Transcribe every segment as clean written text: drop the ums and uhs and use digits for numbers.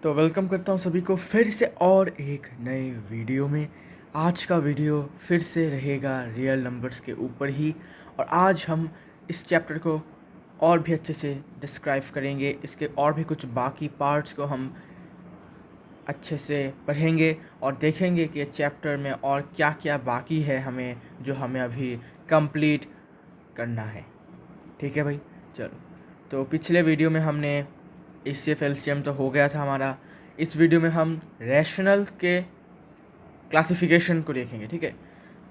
तो वेलकम करता हूँ सभी को फिर से और एक नए वीडियो में। आज का वीडियो फिर से रहेगा रियल नंबर्स के ऊपर ही, और आज हम इस चैप्टर को और भी अच्छे से डिस्क्राइब करेंगे। इसके और भी कुछ बाकी पार्ट्स को हम अच्छे से पढ़ेंगे और देखेंगे कि चैप्टर में और क्या क्या बाकी है जो हमें अभी कंप्लीट करना है। ठीक है भाई, चलो। तो पिछले वीडियो में हमने इससे एलसीएम तो हो गया था हमारा। इस वीडियो में हम रैशनल के क्लासिफिकेशन को देखेंगे। ठीक है,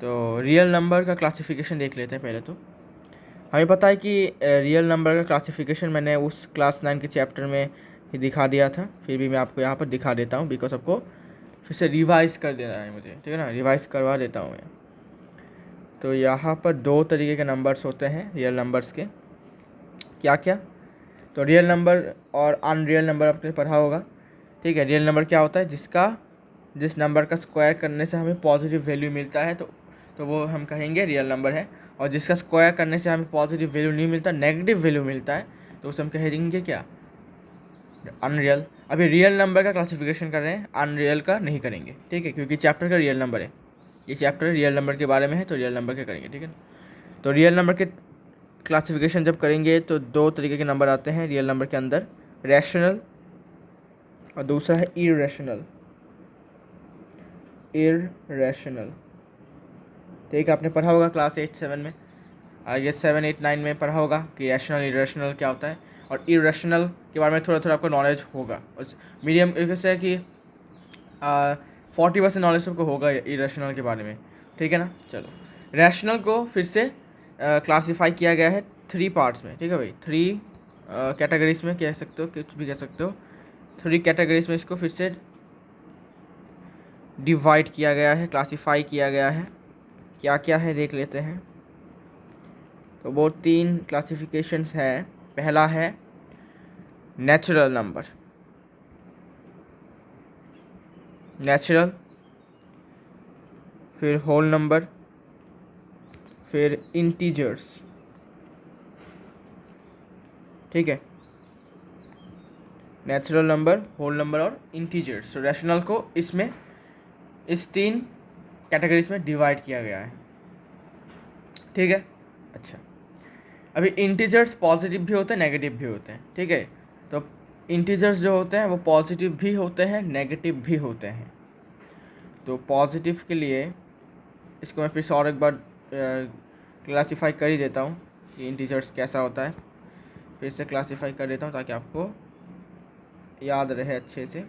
तो रियल नंबर का क्लासिफिकेशन देख लेते हैं पहले। तो हमें पता है कि रियल नंबर का क्लासिफिकेशन मैंने उस क्लास 9 के चैप्टर में ही दिखा दिया था, फिर भी मैं आपको यहाँ पर दिखा देता हूँ बिकॉज आपको फिर से रिवाइज कर देना है मुझे। ठीक है ना, रिवाइज करवा देता हूँ मैं। तो यहाँ पर दो तरीके के नंबर्स होते हैं रियल नंबर्स के। क्या क्या? तो रियल नंबर और अनरियल नंबर आपने पढ़ा होगा। ठीक है, रियल नंबर क्या होता है? जिस नंबर का स्क्वायर करने से हमें पॉजिटिव वैल्यू मिलता है तो वो हम कहेंगे रियल नंबर है। और जिसका स्क्वायर करने से हमें पॉजिटिव वैल्यू नहीं मिलता, नेगेटिव वैल्यू मिलता है, तो उसे हम कहेंगे क्या? अनरियल। अभी रियल नंबर का क्लासिफिकेशन कर रहे हैं, अनरियल का नहीं करेंगे। ठीक है, क्योंकि चैप्टर का रियल नंबर है, ये चैप्टर रियल नंबर के बारे में है, तो रियल नंबर के करेंगे। ठीक है, तो रियल नंबर के क्लासिफिकेशन जब करेंगे तो दो तरीके के नंबर आते हैं रियल नंबर के अंदर, रैशनल और दूसरा है इररेशनल। इररेशनल, ठीक है, आपने पढ़ा होगा क्लास 8-7 में, ये 7-8-9 में पढ़ा होगा कि रैशनल इररेशनल क्या होता है, और इररेशनल के बारे में थोड़ा थोड़ा आपको नॉलेज होगा। उस मीडियम ऐसे है कि 40% नॉलेज सबको होगा इररेशनल के बारे में। ठीक है ना, चलो। रैशनल को फिर से क्लासीफाई किया गया है 3 पार्ट्स में। ठीक है भाई, 3 कैटेगरीज में कह सकते हो, कुछ भी कह सकते हो। 3 कैटेगरीज में इसको फिर से डिवाइड किया गया है, क्लासीफाई किया गया है। क्या क्या है देख लेते हैं। तो वो 3 क्लासिफिकेशंस हैं। पहला है नेचुरल नंबर, नेचुरल, फिर होल नंबर, फिर इंटीजर्स। ठीक है, नेचुरल नंबर, होल नंबर और इंटीजर्स। तो रैशनल को इसमें इस 3 कैटेगरीज में डिवाइड किया गया है। ठीक है, अच्छा। अभी इंटीजर्स पॉजिटिव भी होते हैं, नेगेटिव भी होते हैं। ठीक है, तो इंटीजर्स जो होते हैं वो पॉजिटिव भी होते हैं, नेगेटिव भी होते हैं। तो पॉजिटिव के लिए इसको मैं फिर से और एक बार क्लासीफाई कर ही देता हूँ कि इंटीजर्स कैसा होता है। फिर से क्लासीफाई कर देता हूँ ताकि आपको याद रहे अच्छे से।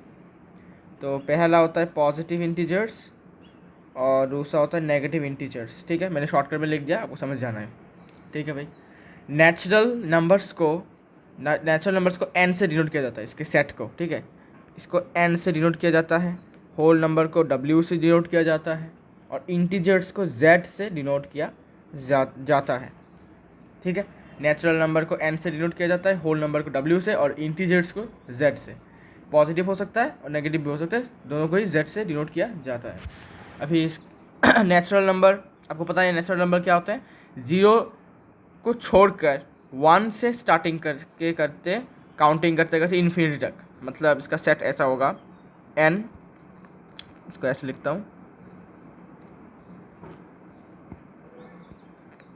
तो पहला होता है पॉजिटिव इंटीजर्स और दूसरा होता है नेगेटिव इंटीजर्स। ठीक है, मैंने शॉर्टकट में लिख दिया, आपको समझ जाना है। ठीक है भाई, नेचुरल नंबर्स को एन से डिनोट किया जाता है, इसके सेट को। ठीक है, इसको एन से डिनोट किया जाता है। होल नंबर को डब्ल्यू से डिनोट किया जाता है, और इंटीजर्स को जेड से डिनोट किया जाता है। ठीक है, नेचुरल नंबर को एन से डिनोट किया जाता है, होल नंबर को डब्ल्यू से, और इंटीजर्स को जेड से। पॉजिटिव हो सकता है और नेगेटिव भी हो सकता है, दोनों को ही जेड से डिनोट किया जाता है। अभी इस नेचुरल नंबर, आपको पता है नेचुरल नंबर क्या होता है? 0 को छोड़कर 1 से स्टार्टिंग करते काउंटिंग करते करते इन्फिनिटी तक। मतलब इसका सेट ऐसा होगा n, इसको ऐसे लिखता हूँ,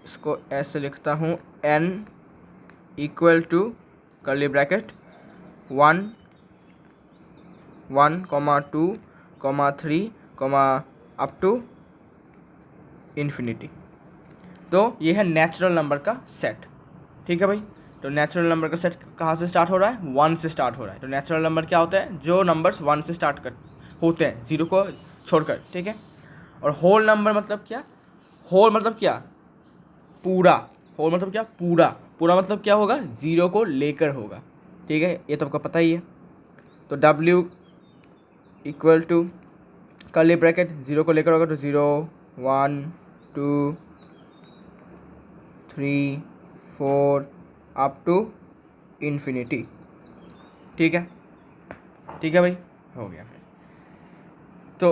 इसको ऐसे लिखता हूँ, n equal to curly bracket 1, 1, 2, 3, up to infinity. तो ये है नेचुरल नंबर का सेट। ठीक है भाई, तो नेचुरल नंबर का सेट कहाँ से स्टार्ट हो रहा है? 1 से स्टार्ट हो रहा है। तो नेचुरल नंबर क्या होता है? जो नंबर्स 1 से स्टार्ट होते हैं, 0 को छोड़कर। ठीक है, और होल नंबर मतलब क्या? होल मतलब क्या? पूरा। होल मतलब क्या? पूरा। पूरा मतलब क्या होगा? 0 को लेकर होगा। ठीक है, ये तो आपको पता ही है। तो W equal to curly bracket 0 को लेकर होगा, तो 0, 1, 2, 3, 4 अप टू इन्फिनिटी। ठीक है, ठीक है भाई, हो गया फिर। तो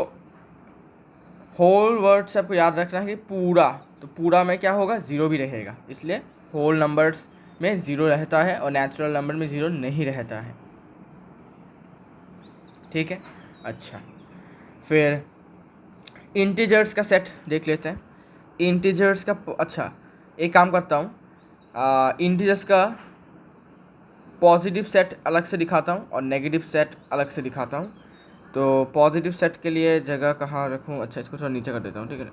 होल वर्ड से आपको याद रखना है कि पूरा, तो पूरा में क्या होगा? 0 भी रहेगा, इसलिए होल नंबर्स में 0 रहता है और नेचुरल नंबर में 0 नहीं रहता है। ठीक है। अच्छा, फिर इंटीजर्स का सेट देख लेते हैं। इंटीजर्स का अच्छा, एक काम करता हूँ, इंटीजर्स का पॉजिटिव सेट अलग से दिखाता हूँ और नेगेटिव सेट अलग से दिखाता हूँ। तो पॉजिटिव सेट के लिए जगह कहाँ रखूँ? अच्छा, इसको थोड़ा नीचे कर देता हूँ, ठीक है,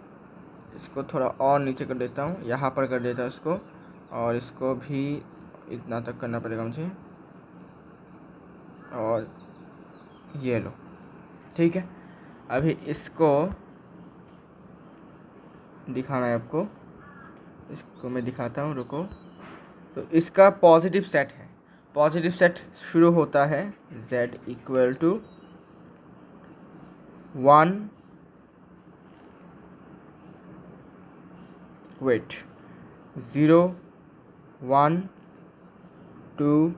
इसको थोड़ा और नीचे कर देता हूँ, यहाँ पर कर देता हूँ इसको, और इसको भी इतना तक करना पड़ेगा मुझे, और ये लो, ठीक है। अभी इसको दिखाना है आपको, इसको मैं दिखाता हूँ, रुको। तो इसका पॉजिटिव सेट है, पॉजिटिव सेट शुरू होता है z equal to 1, wait, 0, 1, 2,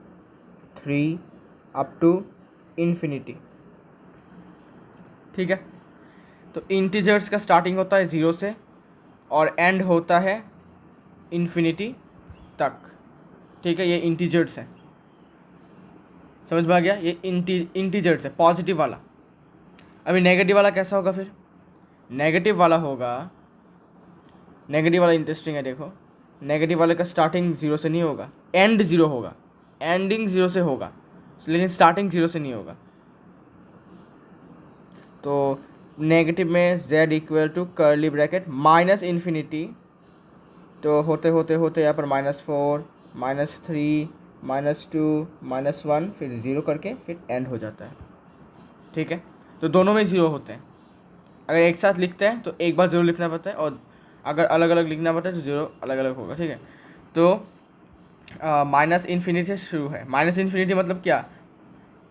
3 up to infinity, ठीक है। तो इंटीजर्स का स्टार्टिंग होता है 0 से और एंड होता है इन्फिनिटी तक, ठीक है। ये इंटीजर्स है, समझ में आ गया? ये इंटीजर्स है, पॉजिटिव वाला। अभी नेगेटिव वाला कैसा होगा फिर? नेगेटिव वाला होगा, नेगेटिव वाला इंटरेस्टिंग है, देखो। नेगेटिव वाले का स्टार्टिंग 0 से नहीं होगा, एंड 0 होगा, एंडिंग 0 से होगा, लेकिन स्टार्टिंग 0 से नहीं होगा। तो नेगेटिव में z equal to curly bracket minus infinity, तो होते होते होते यहाँ पर -4, -3, -2, -1, फिर 0 करके फिर एंड हो जाता है, ठीक है। तो दोनों में 0 होते हैं। अगर एक साथ लिखते हैं तो एक बार 0 लिखना पड़ता है, और अगर अलग अलग लिखना पड़ता है तो 0 अलग अलग होगा, ठीक है। तो माइनस इन्फिनिटी से शुरू है। माइनस इन्फिनिटी मतलब क्या?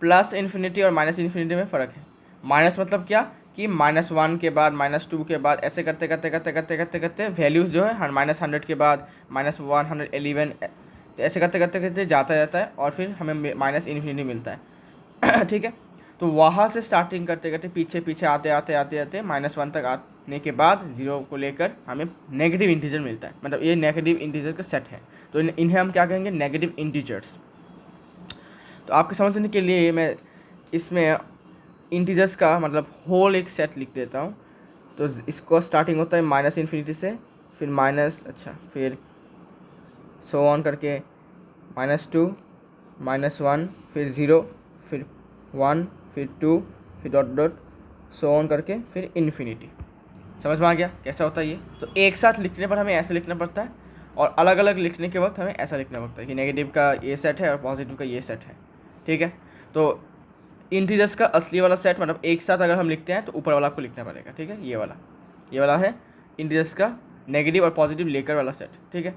प्लस इन्फिनिटी और माइनस इन्फिनिटी में फ़र्क है। माइनस मतलब क्या कि -1 के बाद -2 के बाद ऐसे करते करते करते करते करते करते वैल्यूज़ जो है -100 के बाद -111, तो ऐसे करते करते करते जाता है और फिर हमें माइनस इन्फिनिटी मिलता है ठीक है। तो वहाँ से स्टार्टिंग करते करते पीछे पीछे आते आते आते आते -1 तक आने के बाद 0 को लेकर हमें नेगेटिव इंटीजर मिलता है। मतलब ये नेगेटिव इंटीजर का सेट है, तो इन्हें हम क्या कहेंगे? Negative integers. तो आपके समझने के लिए मैं इसमें इंटीजर्स का मतलब होल एक सेट लिख देता हूँ। तो इसको स्टार्टिंग होता है माइनस इन्फिनिटी से, फिर माइनस, अच्छा, फिर सो ऑन करके -2, -1, फिर 0, फिर 1, फिर 2, फिर डॉट डॉट, सो ऑन करके फिर इन्फिनिटी। समझ में आ गया कैसा होता है ये? तो एक साथ लिखने पर हमें ऐसे लिखना पड़ता है, और अलग अलग लिखने के वक्त हमें ऐसा लिखना पड़ता है कि नेगेटिव का ये सेट है और पॉजिटिव का ये सेट है, ठीक है। तो इंटीजर्स का असली वाला सेट मतलब एक साथ अगर हम लिखते हैं तो ऊपर वाला आपको लिखना पड़ेगा, ठीक है। ये वाला है इंटीजर्स का नेगेटिव और पॉजिटिव लेकर वाला सेट, ठीक है,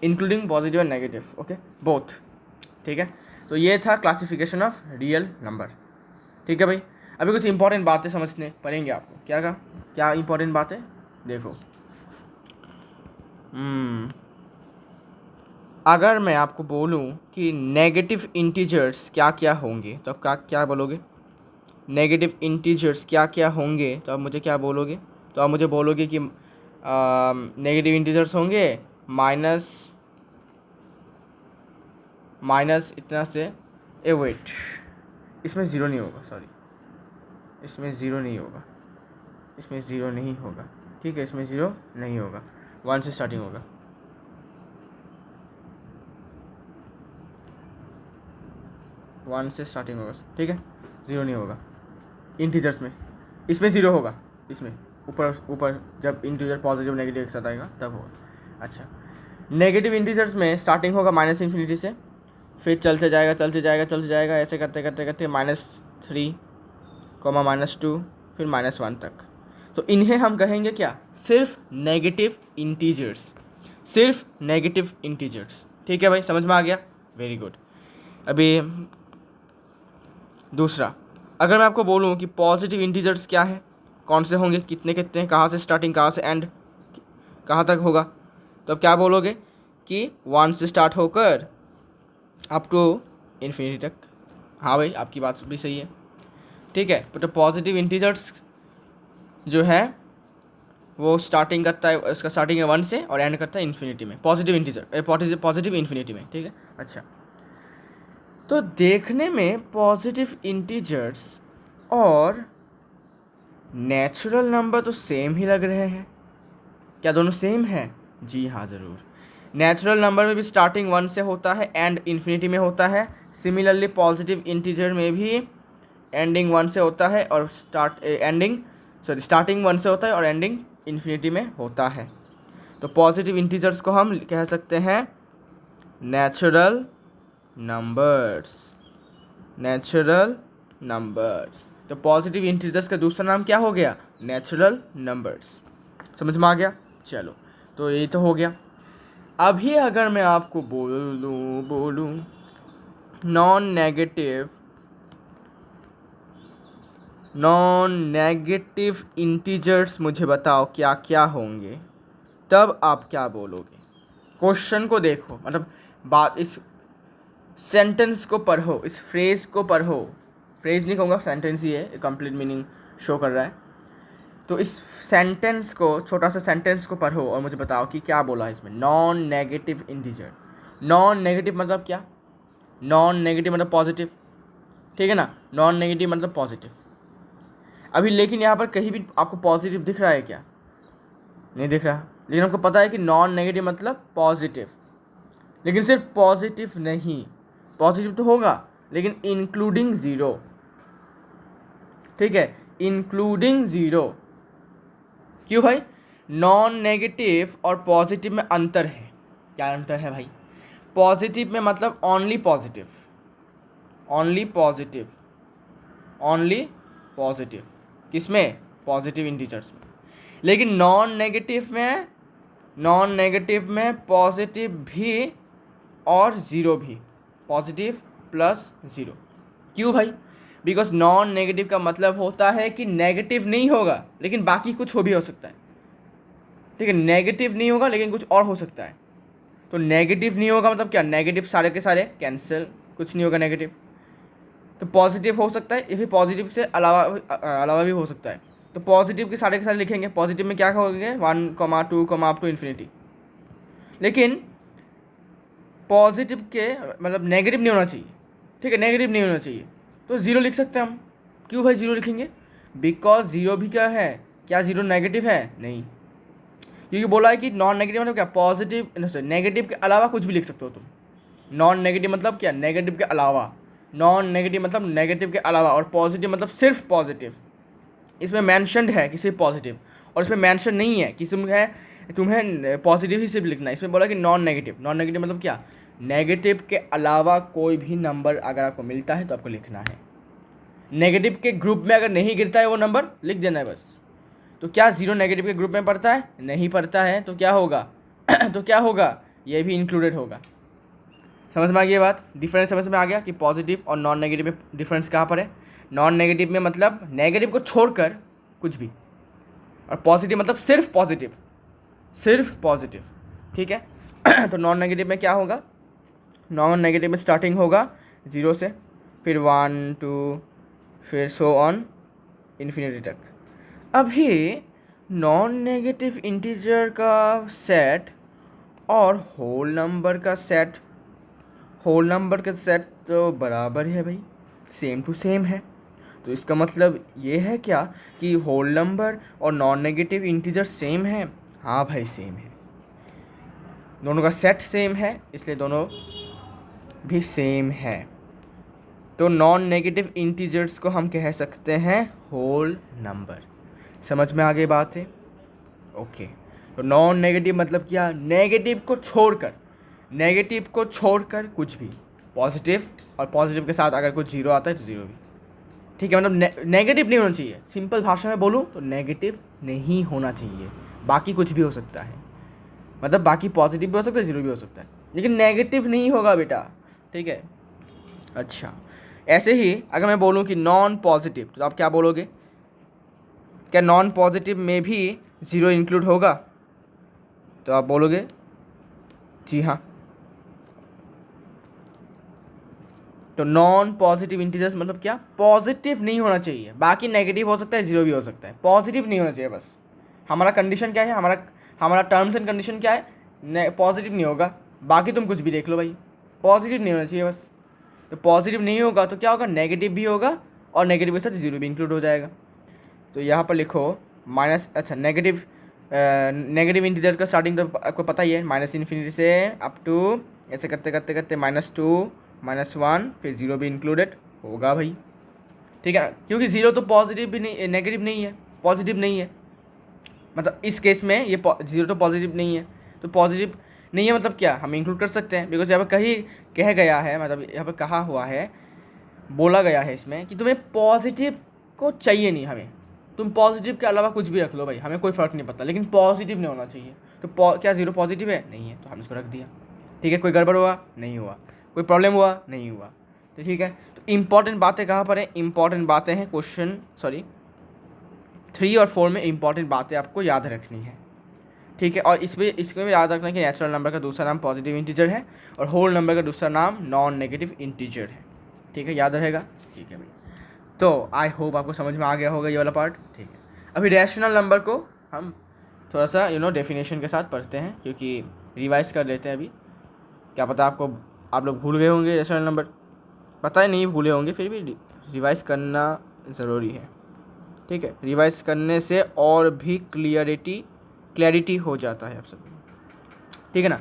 इंक्लूडिंग पॉजिटिव और नेगेटिव, ओके, बोथ, ठीक है। तो ये था क्लासिफिकेशन ऑफ रियल नंबर, ठीक है भाई। अभी कुछ इंपॉर्टेंट बातें समझने पड़ेंगे आपको। क्या इंपॉर्टेंट बात है? देखो, अगर मैं आपको बोलूं कि नेगेटिव इंटीजर्स क्या क्या होंगे तो आप क्या बोलोगे? नेगेटिव इंटीजर्स क्या क्या होंगे तो आप मुझे क्या बोलोगे? तो आप मुझे बोलोगे कि नेगेटिव इंटीजर्स होंगे माइनस इतना से, वेट, इसमें ज़ीरो नहीं होगा, सॉरी, इसमें ज़ीरो नहीं होगा, इसमें ज़ीरो नहीं होगा, ठीक है, इसमें ज़ीरो नहीं होगा, 1 से स्टार्टिंग होगा, 1 से स्टार्टिंग होगा, ठीक है, ज़ीरो नहीं होगा इंटीजर्स में। इसमें ज़ीरो होगा, इसमें ऊपर ऊपर जब इंटीजर पॉजिटिव नेगेटिव एक साथ आएगा तब होगा। अच्छा, नेगेटिव इंटीजर्स में स्टार्टिंग होगा माइनस इन्फिनिटी से, फिर चलते जाएगा ऐसे करते करते करते -3, -2, फिर -1 तक। तो इन्हें हम कहेंगे क्या? सिर्फ नेगेटिव इंटीजर्स, सिर्फ नेगेटिव इंटीजर्स, ठीक है भाई, समझ में आ गया? Very good. अभी दूसरा, अगर मैं आपको बोलूँ कि पॉजिटिव इंटीजर्स क्या है, कौन से होंगे, कितने कितने, कहाँ से स्टार्टिंग, कहाँ से एंड, कहाँ तक होगा, तो अब क्या बोलोगे कि 1 से स्टार्ट होकर अप टू इन्फिनिटी तक। हाँ भाई, आपकी बात भी सही है, ठीक है। तो पॉजिटिव इंटीजर्स जो है वो स्टार्टिंग करता है, उसका स्टार्टिंग है 1 से और एंड करता है इन्फिनिटी में, पॉजिटिव इंटीजर, पॉजिटिव इन्फिनिटी में, ठीक है। अच्छा, तो देखने में पॉजिटिव इंटीजर्स और नेचुरल नंबर तो सेम ही लग रहे हैं। क्या दोनों सेम है? जी हाँ, ज़रूर। नेचुरल नंबर में भी स्टार्टिंग 1 से होता है एंड इन्फिनिटी में होता है। सिमिलरली पॉजिटिव इंटीजर में भी एंडिंग 1 से होता है और स्टार्टिंग 1 से होता है और एंडिंग इन्फिनिटी में होता है। तो पॉजिटिव इंटीजर्स को हम कह सकते हैं नेचुरल नंबर्स। Natural numbers. तो पॉजिटिव इंटीजर्स का दूसरा नाम क्या हो गया? Natural numbers. समझ में आ गया? चलो, तो ये तो हो गया। अभी अगर मैं आपको बोलूँ नॉन नेगेटिव इंटीजर्स मुझे बताओ क्या क्या होंगे, तब आप क्या बोलोगे? क्वेश्चन को देखो, मतलब बात, इस सेंटेंस को पढ़ो, इस फ्रेज को पढ़ो। फ्रेज नहीं कहूँगा, सेंटेंस ही है, कंप्लीट मीनिंग शो कर रहा है। तो इस सेंटेंस को, छोटा सा सेंटेंस को पढ़ो और मुझे बताओ कि क्या बोला है इसमें। Non negative integer. Non negative मतलब क्या? नॉन नेगेटिव मतलब पॉजिटिव, ठीक है ना? नॉन नेगेटिव मतलब पॉजिटिव। अभी लेकिन यहाँ पर कहीं भी आपको पॉजिटिव दिख रहा है क्या? नहीं दिख रहा। लेकिन आपको पता है कि नॉन नेगेटिव मतलब पॉजिटिव। लेकिन सिर्फ पॉजिटिव नहीं, पॉजिटिव तो होगा लेकिन इंक्लूडिंग ज़ीरो, ठीक है? Including zero. क्यों भाई? नॉन नेगेटिव और पॉजिटिव में अंतर है। क्या अंतर है भाई? पॉजिटिव में मतलब only positive, only positive, only positive. किसमें? पॉजिटिव इंटीजर्स में। लेकिन नॉन नेगेटिव में पॉजिटिव भी और ज़ीरो भी, पॉजिटिव प्लस ज़ीरो। क्यों भाई? बिकॉज नॉन नेगेटिव का मतलब होता है कि नेगेटिव नहीं होगा लेकिन बाकी कुछ हो भी हो सकता है, ठीक है? नेगेटिव नहीं होगा लेकिन कुछ और हो सकता है। तो नेगेटिव नहीं होगा मतलब क्या? नेगेटिव सारे के सारे कैंसिल, कुछ नहीं होगा नेगेटिव। तो पॉजिटिव हो सकता है, ये भी पॉजिटिव से अलावा भी हो सकता है। तो पॉजिटिव के सारे लिखेंगे। पॉजिटिव में क्या होंगे? 1, 2, अप टू इन्फिनिटी। लेकिन पॉजिटिव के मतलब नेगेटिव नहीं होना चाहिए, ठीक है? नेगेटिव नहीं होना चाहिए, तो ज़ीरो लिख सकते हैं हम। क्यों भाई ज़ीरो लिखेंगे? बिकॉज ज़ीरो भी क्या है? क्या ज़ीरो नेगेटिव है? नहीं, क्योंकि बोला है कि नॉन नेगेटिव मतलब क्या? पॉजिटिव, नेगेटिव के अलावा कुछ भी लिख सकते हो तुम। नॉन नेगेटिव मतलब क्या? नेगेटिव के अलावा। नॉन नेगेटिव मतलब नेगेटिव के अलावा, और पॉजिटिव मतलब सिर्फ पॉजिटिव। इसमें मैंशनड है कि सिर्फ पॉजिटिव, और इसमें मैंशन नहीं है कि तुम्हें पॉजिटिव ही सिर्फ लिखना है। इसमें बोला कि नॉन नेगेटिव। नॉन नेगेटिव मतलब क्या? नेगेटिव के अलावा कोई भी नंबर अगर आपको मिलता है तो आपको लिखना है। नेगेटिव के ग्रुप में अगर नहीं गिरता है वो नंबर, लिख देना है बस। तो क्या ज़ीरो नेगेटिव के ग्रुप में पड़ता है? नहीं पड़ता है। तो क्या होगा? तो क्या होगा? ये भी इंक्लूडेड होगा। समझ में आ गई बात? डिफरेंस समझ में आ गया कि पॉजिटिव और नॉन नेगेटिव में डिफरेंस कहाँ पर है? नॉन नेगेटिव में मतलब नेगेटिव को छोड़कर कुछ भी, और पॉजिटिव मतलब सिर्फ पॉजिटिव, सिर्फ पॉजिटिव, ठीक है? तो नॉन नेगेटिव में क्या होगा? नॉन नेगेटिव में स्टार्टिंग होगा 0 से, फिर 1, 2, फिर सो ऑन इन्फिनिटी तक। अभी नॉन नेगेटिव इंटीजर का सेट और होल नंबर का सेट, तो बराबर है भाई, सेम टू सेम है। तो इसका मतलब ये है क्या कि होल नंबर और नॉन नेगेटिव इंटीजर सेम है? हाँ भाई सेम है, दोनों का सेट सेम है, इसलिए दोनों भी सेम है। तो नॉन नेगेटिव इंटीजर्स को हम कह सकते हैं होल नंबर। समझ में आ गई बात है? ओके। तो नॉन नेगेटिव मतलब क्या? नेगेटिव को छोड़कर कुछ भी, पॉजिटिव, और पॉजिटिव के साथ अगर कुछ ज़ीरो आता है तो ज़ीरो भी, ठीक है? मतलब नेगेटिव नहीं होना चाहिए। सिंपल भाषा में बोलूँ तो नेगेटिव नहीं होना चाहिए, बाकी कुछ भी हो सकता है। मतलब बाकी पॉजिटिव भी हो सकता है, ज़ीरो भी हो सकता है, लेकिन नेगेटिव नहीं होगा बेटा, ठीक है? अच्छा, ऐसे ही अगर मैं बोलूँ कि नॉन पॉजिटिव, तो आप क्या बोलोगे? क्या नॉन पॉजिटिव में भी ज़ीरो इंक्लूड होगा? तो आप बोलोगे जी हाँ। तो नॉन पॉजिटिव इंटीजर्स मतलब क्या? पॉजिटिव नहीं होना चाहिए, बाकी नेगेटिव हो सकता है, ज़ीरो भी हो सकता है, पॉजिटिव नहीं होना चाहिए बस। हमारा कंडीशन क्या है? हमारा टर्म्स एंड कंडीशन क्या है? पॉजिटिव नहीं होगा, बाकी तुम कुछ भी देख लो भाई, पॉजिटिव नहीं होना चाहिए बस। तो पॉजिटिव नहीं होगा तो क्या होगा? नेगेटिव भी होगा और नेगेटिव के साथ जीरो भी इंक्लूड हो जाएगा। तो यहाँ पर लिखो माइनस, अच्छा नेगेटिव इंटीजर का स्टार्टिंग तो आपको पता ही है, माइनस इन्फिनिटी से अप टू ऐसे करते करते करते -2 -1 फिर जीरो भी इंक्लूडेड होगा भाई, ठीक है ना, क्योंकि जीरो तो पॉजिटिव भी नहीं, नेगेटिव नहीं है, पॉजिटिव नहीं है, मतलब इस केस में ये जीरो तो पॉजिटिव नहीं है, तो पॉजिटिव नहीं है मतलब क्या, हम इंक्लूड कर सकते हैं, बिकॉज यहाँ पर कहीं कह गया है, मतलब यहाँ पर कहा हुआ है, बोला गया है इसमें कि तुम्हें पॉजिटिव को चाहिए नहीं, हमें तुम पॉजिटिव के अलावा कुछ भी रख लो भाई, हमें कोई फ़र्क नहीं पड़ता, लेकिन पॉजिटिव नहीं होना चाहिए। तो क्या जीरो पॉजिटिव है? नहीं है, तो हमने इसको रख दिया, ठीक है। कोई गड़बड़ हुआ? नहीं हुआ। कोई प्रॉब्लम हुआ? नहीं हुआ। तो ठीक है, तो इंपॉर्टेंट बातें कहाँ पर है? इंपॉर्टेंट बातें हैं क्वेश्चन 3 और 4 में इंपॉर्टेंट बातें आपको याद रखनी है, ठीक है। और इसमें भी याद रखना कि नेचुरल नंबर का दूसरा नाम पॉजिटिव इंटीजर है और होल नंबर का दूसरा नाम नॉन नेगेटिव इंटीजर है, ठीक है, याद रहेगा, ठीक है भाई। तो आई होप आपको समझ में आ गया होगा ये वाला पार्ट, ठीक है। अभी रैशनल नंबर को हम थोड़ा सा डेफिनेशन के साथ पढ़ते हैं, क्योंकि रिवाइज कर लेते हैं अभी, क्या पता आप लोग भूल गए होंगे रैशनल नंबर, पता ही नहीं भूले होंगे, फिर भी रिवाइज करना ज़रूरी है, ठीक है। रिवाइज करने से और भी क्लैरिटी हो जाता है आप सब, ठीक है ना।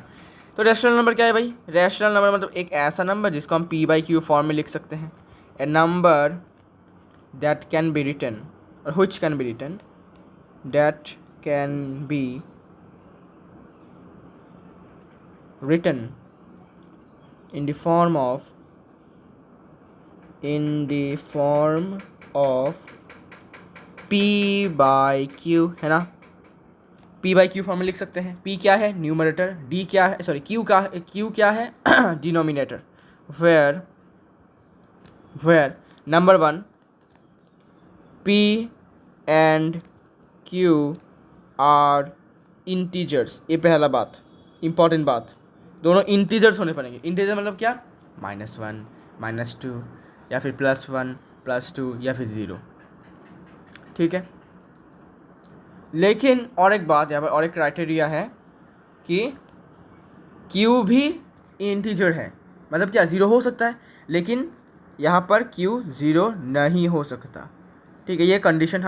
तो रैशनल नंबर क्या है भाई? रैशनल नंबर मतलब एक ऐसा नंबर जिसको हम p/q फॉर्म में लिख सकते हैं, a number that can be written और which can be written that can be written in the form of p/q, है ना। p/q फॉर्म में लिख सकते हैं। p क्या है? न्यूमरेटर। q क्या है? Denominator. where number 1 p and q are integers, ये पहला बात, इंपॉर्टेंट बात, दोनों इंटीजर्स होने पड़ेंगे। इंटीजर मतलब क्या? -1 -2 या फिर +1 +2 या फिर 0, ठीक है। लेकिन और एक बात यहाँ पर, और एक क्राइटेरिया है कि q भी इंटीजर है, मतलब क्या, 0 हो सकता है, लेकिन यहाँ पर q 0 नहीं हो सकता, ठीक है। ये कंडीशन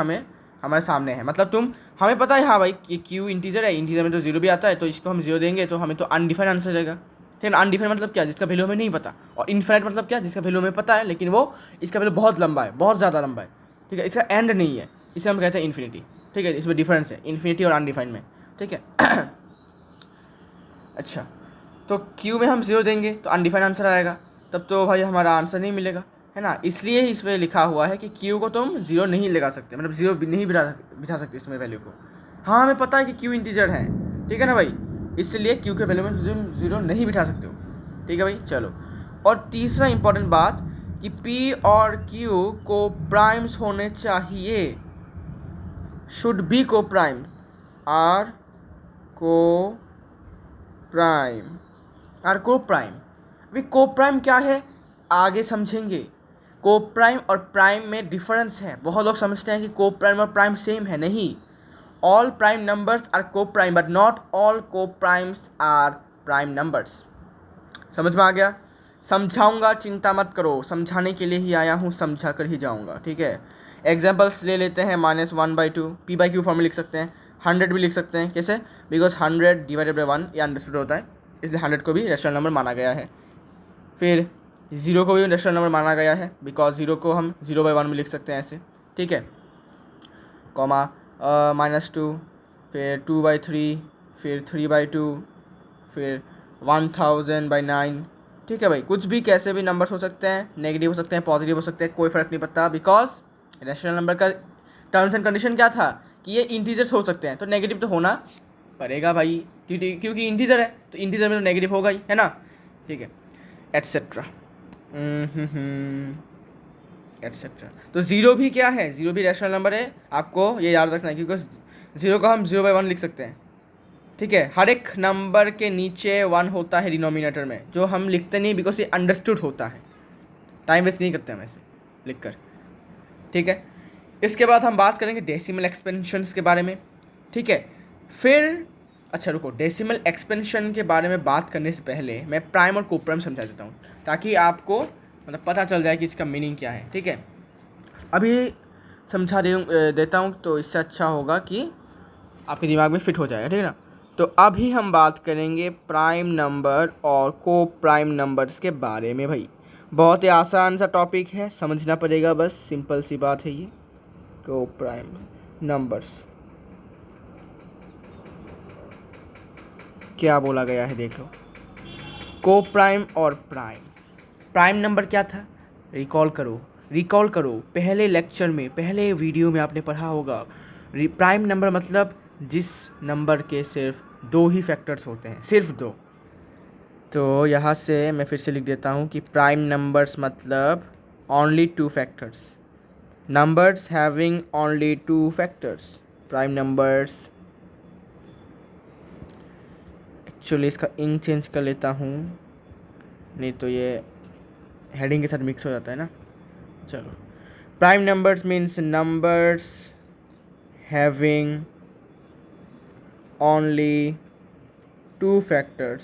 हमारे सामने है, मतलब हमें पता है हाँ भाई कि q इंटीजर है, इंटीजर में तो 0 भी आता है, तो इसको हम 0 देंगे तो हमें तो अनडिफाइंड आंसर रहेगा, ठीक है। अनडिफाइंड मतलब क्या? जिसका वैल्यू हमें नहीं पता। और इनफाइनाइट मतलब क्या? जिसका वैल्यू हमें पता है, लेकिन वो इसका वैल्यू बहुत लंबा है, बहुत ज़्यादा लंबा है, ठीक है, इसका एंड नहीं है, इसे हम कहते हैं इन्फिनिटी, ठीक है। इसमें डिफरेंस है इन्फिनिटी और अनडिफाइंड में, ठीक है। अच्छा, तो q में हम 0 देंगे तो अनडिफाइंड आंसर आएगा, तब तो भाई हमारा आंसर नहीं मिलेगा, है ना। इसलिए इसमें लिखा हुआ है कि q को तुम 0 नहीं लगा सकते, मतलब 0 नहीं बिठा सकते इसमें वैल्यू को। हाँ, हमें पता है कि q इंटीजर है, ठीक है ना भाई, इसलिए q के वैल्यू में तुम 0 नहीं बिठा सकते हो, ठीक है भाई। चलो, और तीसरा इंपॉर्टेंट बात कि p और q को प्राइम्स होने चाहिए, शुड बी को प्राइम, आर को प्राइम। अभी को प्राइम क्या है आगे समझेंगे। को प्राइम और प्राइम में डिफरेंस है। बहुत लोग समझते हैं कि को प्राइम और प्राइम सेम है, नहीं। ऑल प्राइम नंबर्स आर को प्राइम बट नॉट ऑल को प्राइम्स आर प्राइम नंबर्स। समझ में आ गया? समझाऊंगा, चिंता मत करो, समझाने के लिए ही आया हूँ, समझा कर ही जाऊँगा, ठीक है। एग्जाम्पल्स ले लेते हैं। -1/2 p/q फॉर्म में लिख सकते हैं। 100 भी लिख सकते हैं, कैसे? बिकॉज 100 / 1 ये अंडरस्टूड होता है, इसलिए 100 को भी रैशनल नंबर माना गया है। फिर 0 को भी रैशनल नंबर माना गया है, बिकॉज 0 को हम 0/1 में लिख सकते हैं ऐसे, ठीक है। कॉमा -2, फिर 2/3, फिर 3/2, फिर 1000/9, ठीक है भाई। कुछ भी कैसे भी नंबर्स हो सकते हैं, नेगेटिव हो सकते हैं, पॉजिटिव हो सकते हैं, कोई फ़र्क नहीं पड़ता, बिकॉज रैशनल नंबर का टर्म्स एंड कंडीशन क्या था कि ये इंटीजर्स हो सकते हैं, तो नेगेटिव तो होना पड़ेगा भाई, क्योंकि इंटीजर है तो इंटीजर में तो नेगेटिव होगा ही, है ना, ठीक है, एटसेट्रा एटसेट्रा। तो 0 भी क्या है? 0 भी रैशनल नंबर है, आपको ये याद रखना है, क्योंकि 0 को हम 0/1 लिख सकते हैं, ठीक है। हर एक नंबर के नीचे 1 होता है डिनोमिनेटर में, जो हम लिखते नहीं, बिकॉज ये अंडरस्टूड होता है, टाइम वेस्ट नहीं करते हम ऐसे लिख कर, ठीक है। इसके बाद हम बात करेंगे डेसिमल एक्सपेंशंस के बारे में, ठीक है। फिर अच्छा रुको, डेसिमल एक्सपेंशन के बारे में बात करने से पहले मैं प्राइम और कोप्राइम समझा देता हूँ, ताकि आपको मतलब पता चल जाए कि इसका मीनिंग क्या है, ठीक है। अभी समझा देता हूँ, तो इससे अच्छा होगा कि आपके दिमाग में फिट हो जाएगा, ठीक है ना। तो अभी हम बात करेंगे प्राइम नंबर और को प्राइम नंबर्स के बारे में। भाई बहुत ही आसान सा टॉपिक है, समझना पड़ेगा, बस सिंपल सी बात है ये। को प्राइम नंबर्स क्या बोला गया है देख लो। को प्राइम और प्राइम। प्राइम नंबर क्या था, रिकॉल करो पहले लेक्चर में, पहले वीडियो में आपने पढ़ा होगा। प्राइम नंबर मतलब जिस नंबर के सिर्फ दो ही फैक्टर्स होते हैं, सिर्फ दो। तो यहाँ से मैं फिर से लिख देता हूँ कि प्राइम नंबर्स मतलब only two factors, numbers having only two factors. Prime numbers, actually इसका इंक चेंज कर लेता हूँ, नहीं तो ये हेडिंग के साथ मिक्स हो जाता है ना। चलो, prime numbers means numbers having only two factors,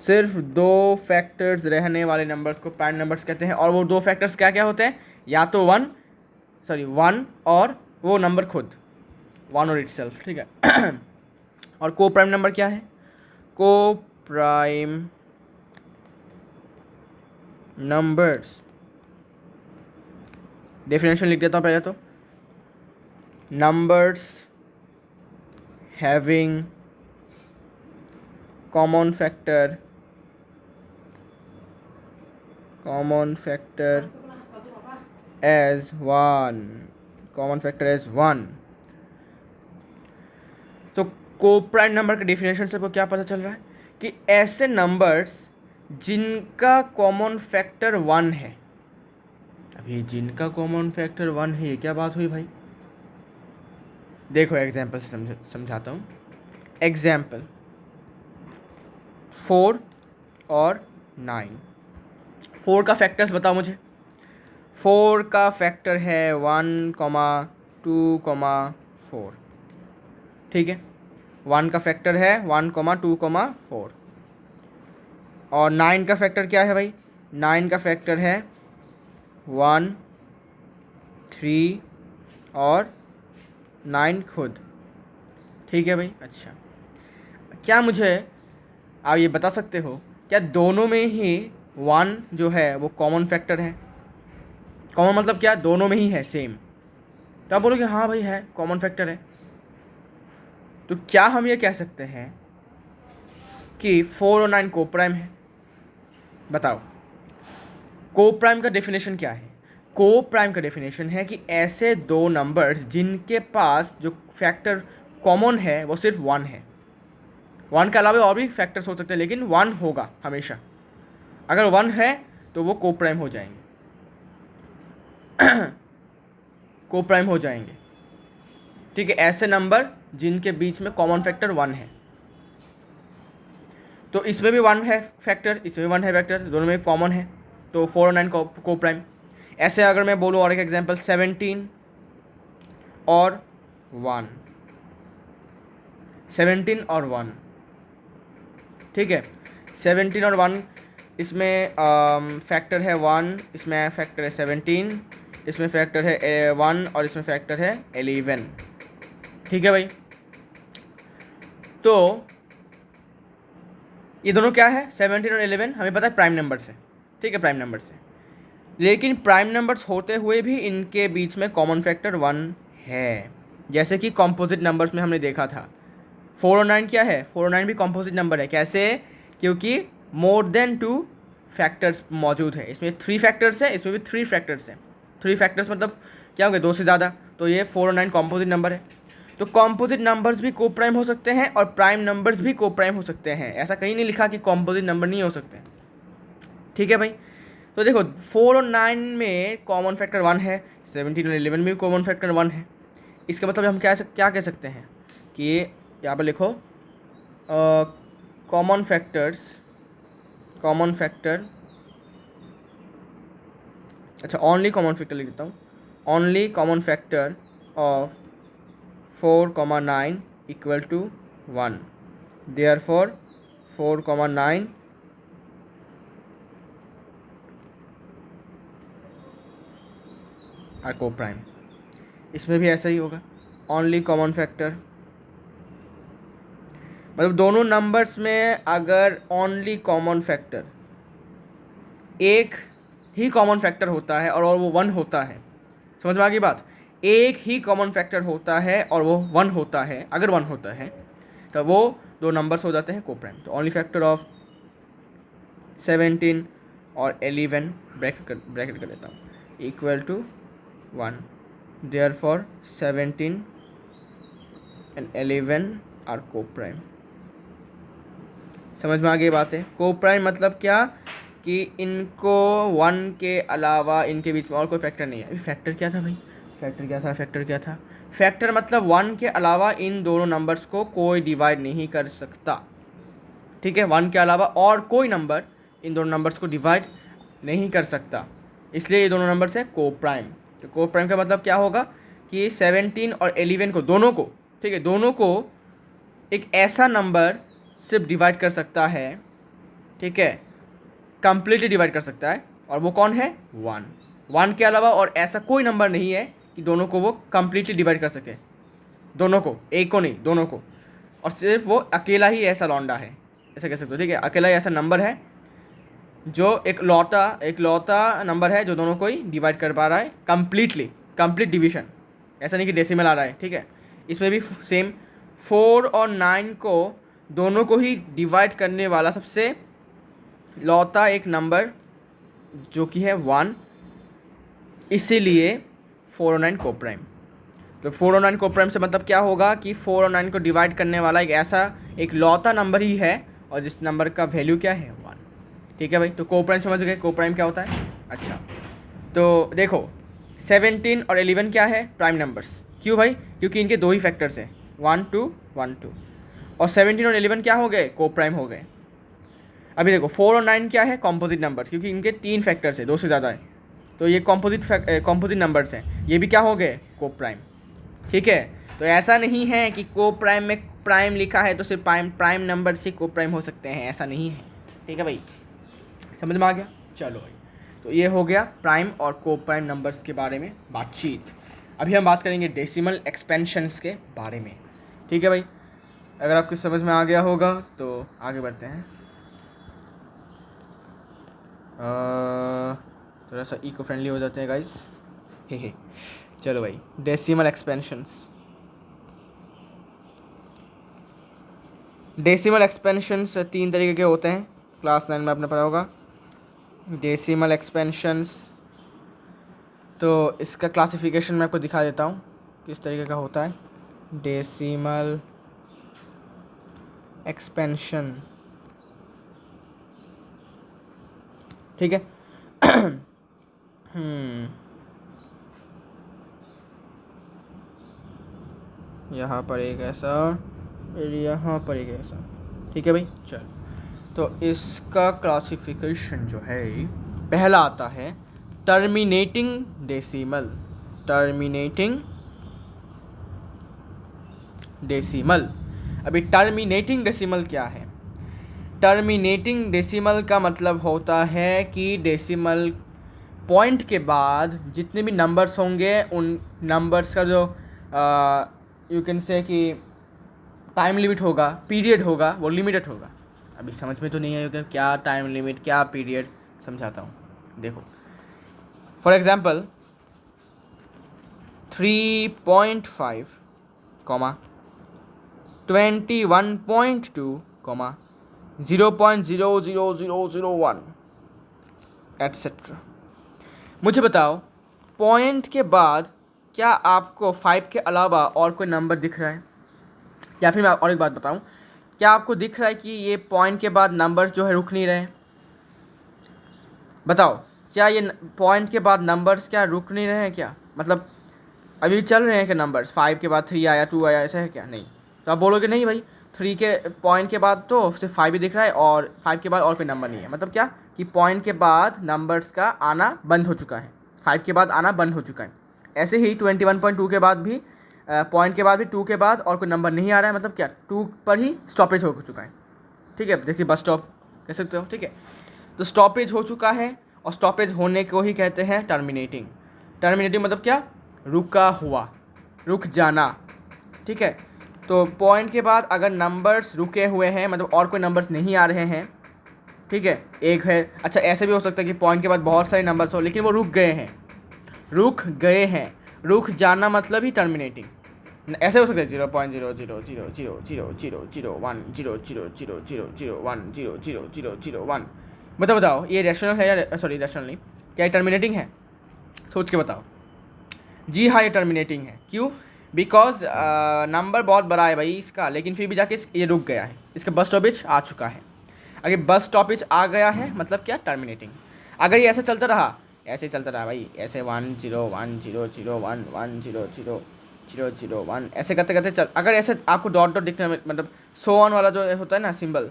सिर्फ दो फैक्टर्स रहने वाले नंबर्स को प्राइम नंबर्स कहते हैं। और वो दो फैक्टर्स क्या क्या होते हैं, या तो वन और वो नंबर खुद, वन और इटसेल्फ, ठीक है। और को प्राइम नंबर क्या है, को प्राइम नंबर्स, डेफिनेशन लिख देता हूँ पहले तो, numbers having common factor as one, common factor as one. तो को प्राइम नंबर के डेफिनेशन से आपको क्या पता चल रहा है कि ऐसे नंबर्स जिनका कॉमन फैक्टर वन है। अभी जिनका कॉमन फैक्टर वन है, ये क्या बात हुई भाई। देखो एग्जाम्पल से समझाता हूँ। एग्जाम्पल 4 और 9। 4 का फैक्टर्स बताओ मुझे। 4 का फैक्टर है 1, 2, 4, ठीक है। 1 का फैक्टर है 1, 2, 4। और 9 का फैक्टर क्या है भाई, 9 का फैक्टर है 1, 3 और 9 खुद, ठीक है भाई। अच्छा, क्या मुझे आप ये बता सकते हो क्या दोनों में ही 1 जो है वो कॉमन फैक्टर है। कॉमन मतलब क्या, दोनों में ही है सेम। तो आप बोलोगे हाँ भाई है, कॉमन फैक्टर है। तो क्या हम ये कह सकते हैं कि 4 और 9 को प्राइम है। बताओ, को प्राइम का डेफिनेशन क्या है। को प्राइम का डेफिनेशन है कि ऐसे दो नंबर्स जिनके पास जो फैक्टर कॉमन है वो सिर्फ 1 है। 1 के अलावा और भी फैक्टर्स हो सकते हैं, लेकिन 1 होगा हमेशा। अगर 1 है तो वो को प्राइम हो जाएंगे। को प्राइम हो जाएंगे, ठीक है। ऐसे नंबर जिनके बीच में कॉमन फैक्टर 1 है। तो इसमें भी 1 है फैक्टर, इसमें भी 1 है फैक्टर, दोनों में कॉमन है, तो 4 और 9 को प्राइम। ऐसे अगर मैं बोलूँ और एक एग्जांपल 17 और 1, 17 और 1, ठीक है। 17 और 1, इसमें फैक्टर है 1, इसमें फैक्टर है 17, इसमें फैक्टर है 1 और इसमें फैक्टर है 11, ठीक है भाई। तो ये दोनों क्या है, 17 और 11 हमें पता है प्राइम नंबर से, ठीक है, प्राइम नंबर से। लेकिन प्राइम नंबर्स होते हुए भी इनके बीच में कॉमन फैक्टर 1 है। जैसे कि कॉम्पोजिट नंबर्स में हमने देखा था 4 और 9 क्या है, 4 और 9 भी कॉम्पोजिट नंबर है। कैसे, क्योंकि मोर देन 2 फैक्टर्स मौजूद है। इसमें 3 फैक्टर्स है, इसमें भी 3 फैक्टर्स हैं। 3 फैक्टर्स मतलब क्या हो गए, 2 से ज़्यादा। तो ये 4 और 9 कॉम्पोजिट नंबर है। तो कॉम्पोजिट नंबर्स भी को प्राइम हो सकते हैं और प्राइम नंबर्स भी को प्राइम हो सकते हैं। ऐसा कहीं नहीं लिखा कि कॉम्पोजिट नंबर नहीं हो सकते, ठीक है भाई। तो देखो 4 और 9 में कॉमन फैक्टर 1 है, 17 और 11 में भी कॉमन फैक्टर 1 है। इसका मतलब हम क्या कह सकते हैं कि यहाँ पर लिखो कॉमन फैक्टर, अच्छा ओनली कॉमन फैक्टर लिख देता हूँ। Only common factor of 4, 9 equal to 1। Therefore 4, 9 are coprime. इसमें भी ऐसा ही होगा, ओनली कॉमन फैक्टर, मतलब दोनों नंबर्स में अगर ओनली कॉमन फैक्टर एक ही कॉमन फैक्टर होता है और वो 1 होता है, समझ में आ गई बात, एक ही कॉमन फैक्टर होता है और वो 1 होता है, अगर 1 होता है तो वो दो नंबर्स हो जाते हैं को प्राइम। तो ओनली फैक्टर ऑफ 17 और 11 ब्रैकेट कर देता हूँ equal to 1, therefore 17 and 11 are coprime. समझ में आ गई बात है। को प्राइम मतलब क्या कि इनको 1 के अलावा इनके बीच में और कोई फैक्टर नहीं है। फैक्टर क्या था भाई, फैक्टर मतलब 1 के अलावा इन दोनों नंबर्स को कोई डिवाइड नहीं कर सकता, ठीक है। 1 के अलावा और कोई नंबर इन दोनों नंबर्स को डिवाइड नहीं कर सकता, इसलिए ये दोनों नंबर्स हैं को प्राइम। तो को प्राइम का मतलब क्या होगा कि 17 और 11 को, दोनों को, ठीक है, दोनों को एक ऐसा नंबर सिर्फ डिवाइड कर सकता है, ठीक है, कंप्लीटली डिवाइड कर सकता है, और वो कौन है, 1 के अलावा और ऐसा कोई नंबर नहीं है कि दोनों को वो कंप्लीटली डिवाइड कर सके, दोनों को, एक को नहीं, दोनों को। और सिर्फ वो अकेला ही ऐसा लौंडा है, ऐसा कह सकते हो, ठीक है, अकेला ही ऐसा नंबर है जो एक लौता नंबर है जो दोनों को ही डिवाइड कर पा रहा है कंप्लीट डिवीजन, ऐसा नहीं कि डेसिमल आ रहा है, ठीक है। इसमें भी सेम 4 और 9 को दोनों को ही डिवाइड करने वाला सबसे लौता एक नंबर जो कि है 1, इसीलिए 4 और 9 को प्राइम। तो 4 और 9 को प्राइम से मतलब क्या होगा कि 4 और 9 को डिवाइड करने वाला एक ऐसा एक लौता नंबर ही है, और जिस नंबर का वैल्यू क्या है, 1, ठीक है भाई। तो को प्राइम समझ गए, को प्राइम क्या होता है। अच्छा, तो देखो 17 और 11 क्या है, प्राइम नंबर्स। क्यों भाई, क्योंकि इनके दो ही फैक्टर्स हैं, 1 2 1 2, और 17 और 11 क्या हो गए, को प्राइम हो गए। अभी देखो 4 और 9 क्या है, कॉम्पोजिट नंबर्स, क्योंकि इनके 3 फैक्टर्स है, 2 से ज़्यादा है, तो ये कॉम्पोजिट नंबर्स हैं, ये भी क्या हो गए, को प्राइम, ठीक है। तो ऐसा नहीं है कि को प्राइम में प्राइम लिखा है तो सिर्फ प्राइम नंबर से को प्राइम हो सकते हैं, ऐसा नहीं है, ठीक है भाई, समझ में आ गया। चलो भाई, तो ये हो गया प्राइम और को प्राइम नंबर्स के बारे में बातचीत। अभी हम बात करेंगे डेसिमल एक्सपेंशंस के बारे में, ठीक है भाई। अगर आपको समझ में आ गया होगा तो आगे बढ़ते हैं। थोड़ा सा इको फ्रेंडली हो जाते हैं गाइस, हे। चलो भाई, डेसिमल एक्सपेंशंस। डेसिमल एक्सपेंशंस 3 तरीके के होते हैं, क्लास 9 में आपने पढ़ा होगा डेसिमल एक्सपेंशंस। तो इसका क्लासिफिकेशन मैं आपको दिखा देता हूँ किस तरीके का होता है डेसिमल एक्सपेंशन, ठीक है। यहाँ पर एक ऐसा, यहाँ पर एक ऐसा, ठीक है भाई। चल, तो इसका क्लासिफिकेशन जो है, पहला आता है टर्मिनेटिंग डेसिमल। अभी टर्मिनेटिंग डेसिमल क्या है। टर्मिनेटिंग डेसिमल का मतलब होता है कि डेसिमल पॉइंट के बाद जितने भी नंबर्स होंगे उन नंबर्स का जो यू कैन से कि टाइम लिमिट होगा, पीरियड होगा, वो लिमिटेड होगा। अभी समझ में तो नहीं आएगा क्या टाइम लिमिट, क्या पीरियड, समझाता हूँ। देखो फॉर एग्जांपल 3.5, 21.2, 0.00001 एट्सेट्रा। मुझे बताओ पॉइंट के बाद क्या आपको 5 के अलावा और कोई नंबर दिख रहा है, या फिर मैं और एक बात बताऊं, क्या आपको दिख रहा है कि ये पॉइंट के बाद नंबर्स जो है रुक नहीं रहे। बताओ, क्या ये पॉइंट के बाद नंबर्स क्या रुक नहीं रहे हैं क्या, मतलब अभी चल रहे हैं क्या नंबर्स, 5 के बाद 3 आया, 2 आया, ऐसा है क्या, नहीं। तो आप बोलोगे नहीं भाई 3 के पॉइंट के बाद तो सिर्फ 5 ही दिख रहा है और 5 के बाद और कोई नंबर नहीं है, मतलब क्या कि पॉइंट के बाद नंबर्स का आना बंद हो चुका है, 5 के बाद आना बंद हो चुका है। ऐसे ही 21.2 के बाद भी पॉइंट के बाद भी 2 के बाद और कोई नंबर नहीं आ रहा है, मतलब क्या 2 पर ही स्टॉपेज हो चुका है, ठीक है। देखिए बस स्टॉप कह सकते हो, ठीक है। तो स्टॉपेज हो चुका है, और स्टॉपेज होने को ही कहते हैं टर्मिनेटिंग। टर्मिनेटिंग मतलब क्या, रुका हुआ, रुक जाना, ठीक है। तो पॉइंट के बाद अगर नंबर्स रुके हुए हैं, मतलब और कोई नंबर्स नहीं आ रहे हैं, ठीक है, एक है, अच्छा ऐसे भी हो सकता है कि पॉइंट के बाद बहुत सारे नंबर्स हो लेकिन वो रुक गए हैं, रुक गए हैं, रुक जाना मतलब ही टर्मिनेटिंग। ऐसे हो सकता है 0.000000100000001000001 बताओ ये रैशनल है या सॉरी रैशनल नहीं, क्या टर्मिनेटिंग है, सोच के बताओ। जी हाँ ये टर्मिनेटिंग है, क्यों, बिकॉज नंबर बहुत बड़ा है भाई इसका, लेकिन फिर भी जाके ये रुक गया है, इसका बस स्टॉपेज आ चुका है। अगर बस स्टॉपेज आ गया है मतलब क्या, टर्मिनेटिंग। अगर ये ऐसा चलता रहा, ऐसे चलता रहा भाई, ऐसे 1010001000001 ऐसे करते करते चल, अगर ऐसे आपको डॉट डॉट दिखने में, मतलब सो ऑन वाला जो होता है ना symbol,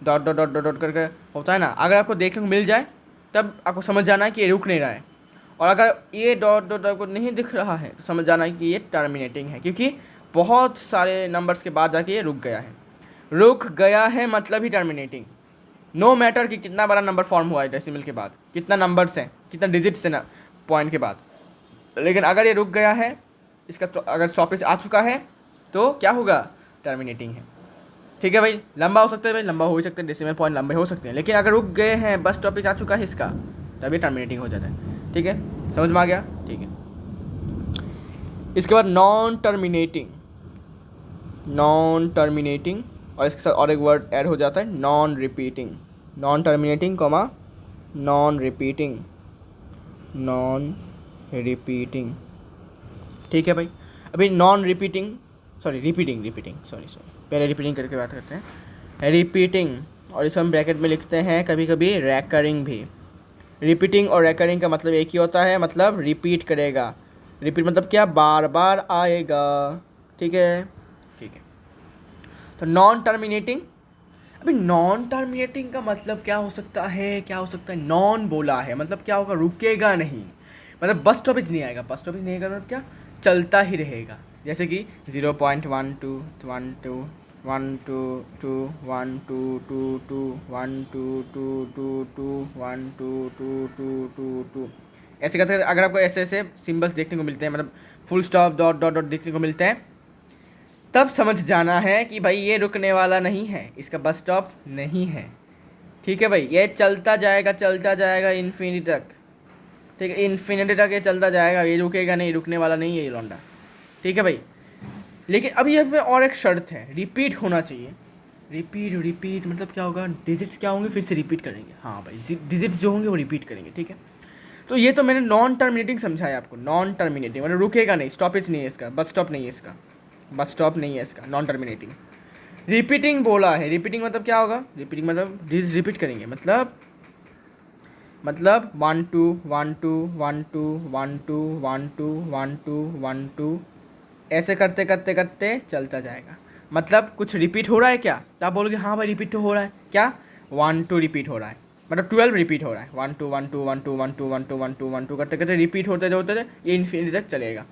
dot dot dot dot dot करके होता है ना, अगर आपको देखने को मिल जाए तब आपको समझ जाना है कि ये रुक नहीं रहा है। और अगर ये डॉट डॉट आपको नहीं दिख रहा है तो समझ जाना है कि ये टर्मिनेटिंग है, क्योंकि बहुत सारे नंबर्स के बाद जाके ये रुक गया है। रुक गया है मतलब ही टर्मिनेटिंग। नो मैटर कि कितना बड़ा नंबर फॉर्म हुआ है डेसिमल के बाद, कितना नंबर्स हैं, कितना डिजिट्स है ना पॉइंट के बाद, लेकिन अगर ये रुक गया है, इसका तो अगर स्टॉपेज आ चुका है तो क्या होगा, टर्मिनेटिंग है। ठीक है भाई, लंबा हो सकता है भाई, लंबा हो ही सकता है, डेसिमल पॉइंट लंबे हो सकते हैं, लेकिन अगर रुक गए हैं, बस स्टॉपेज आ चुका है इसका, तभी टर्मिनेटिंग हो जाता है। ठीक है, समझ में आ गया, ठीक है। इसके बाद नॉन टर्मिनेटिंग, नॉन टर्मिनेटिंग, और इसके साथ और एक वर्ड ऐड हो जाता है non repeating, non terminating comma non repeating, non repeating. ठीक है भाई, अभी non repeating, sorry repeating, repeating sorry sorry पहले रिपीटिंग करके बात करते हैं, रिपीटिंग, और इसको हम ब्रैकेट में लिखते हैं कभी कभी रैकरिंग भी। रिपीटिंग और रैकरिंग का मतलब एक ही होता है, मतलब रिपीट करेगा, रिपीट मतलब क्या, बार बार आएगा। ठीक है, ठीक है। तो नॉन टर्मिनेटिंग, अभी नॉन टर्मिनेटिंग का मतलब क्या हो सकता है, क्या हो सकता है, नॉन बोला है मतलब क्या होगा, रुकेगा नहीं, मतलब बस स्टॉपेज नहीं आएगा, बस स्टॉपेज नहीं आएगा मतलब क्या, चलता ही रहेगा। जैसे कि 0.12 ऐसे करते अगर आपको ऐसे ऐसे सिम्बल्स देखने को मिलते हैं, मतलब full stop dot dot dot देखने को मिलते हैं, तब समझ जाना है कि भाई ये रुकने वाला नहीं है, इसका बस स्टॉप नहीं है। ठीक है भाई, ये चलता जाएगा इन्फिनिटी तक, ठीक है, इन्फिनिटी तक ये चलता जाएगा, ये रुकेगा नहीं, रुकने वाला नहीं है ये लौंडा। ठीक है भाई, लेकिन अभी यहाँ पे और एक शर्त है, रिपीट होना चाहिए। रिपीट रिपीट मतलब क्या होगा, डिजिट्स क्या होंगे फिर से रिपीट करेंगे, हाँ भाई डिजिट्स जो होंगे वो रिपीट करेंगे। ठीक है, तो ये तो मैंने नॉन टर्मिनेटिंग समझाया आपको, नॉन टर्मिनेटिंग मतलब रुकेगा नहीं, स्टॉपेज नहीं है इसका, बस स्टॉप नहीं है इसका, बस स्टॉप नहीं है इसका, नॉन टर्मिनेटिंग। रिपीटिंग बोला है, रिपीटिंग मतलब क्या होगा, रिपीटिंग मतलब डिजिट रिपीट करेंगे, मतलब 1 2 1 2 1 2 1 2 1 2 1 2 1 2 ऐसे करते करते करते चलता जाएगा। मतलब कुछ रिपीट हो रहा है क्या, तो आप बोलोगे हाँ भाई रिपीट तो हो रहा है, क्या 1 2 रिपीट हो रहा है, मतलब 12 रिपीट हो रहा है, 1 2 1 2 1 2 1 2 1 2 1 2 1 2 करते करते रिपीट होते होते ये इन्फिनिटी तक चलेगा।